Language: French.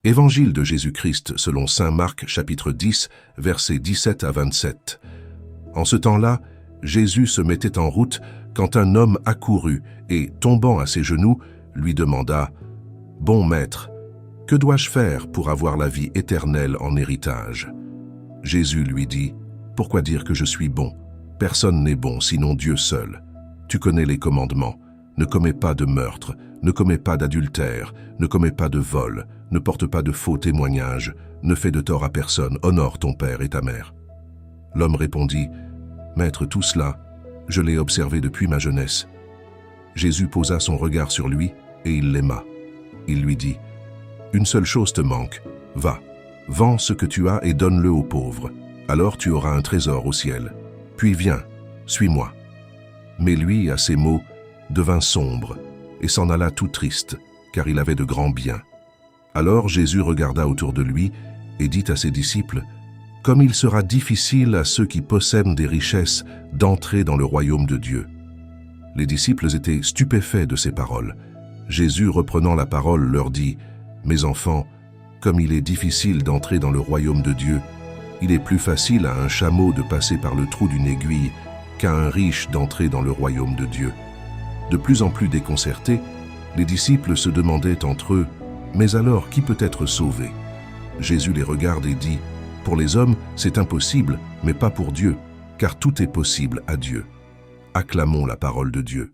Évangile de Jésus-Christ selon saint Marc, chapitre 10, versets 17 à 27. En ce temps-là, Jésus se mettait en route quand un homme accourut et, tombant à ses genoux, lui demanda « Bon maître, que dois-je faire pour avoir la vie éternelle en héritage ?» Jésus lui dit « Pourquoi dire que je suis bon? Personne n'est bon sinon Dieu seul. Tu connais les commandements. Ne commets pas de meurtre, ne commets pas d'adultère, ne commets pas de vol, ne porte pas de faux témoignages, ne fais de tort à personne, honore ton père et ta mère. » L'homme répondit « Maître, tout cela, je l'ai observé depuis ma jeunesse. » Jésus posa son regard sur lui et il l'aima. Il lui dit « Une seule chose te manque, va, vends ce que tu as et donne-le aux pauvres, alors tu auras un trésor au ciel. Puis viens, suis-moi. » Mais lui, à ces mots, devint sombre et s'en alla tout triste, car il avait de grands biens. Alors Jésus regarda autour de lui et dit à ses disciples « Comme il sera difficile à ceux qui possèdent des richesses d'entrer dans le royaume de Dieu. » Les disciples étaient stupéfaits de ces paroles. Jésus, reprenant la parole, leur dit « Mes enfants, comme il est difficile d'entrer dans le royaume de Dieu, il est plus facile à un chameau de passer par le trou d'une aiguille qu'à un riche d'entrer dans le royaume de Dieu. » De plus en plus déconcertés, les disciples se demandaient entre eux « Mais alors, qui peut être sauvé ?» Jésus les regarde et dit « Pour les hommes, c'est impossible, mais pas pour Dieu, car tout est possible à Dieu. » Acclamons la parole de Dieu.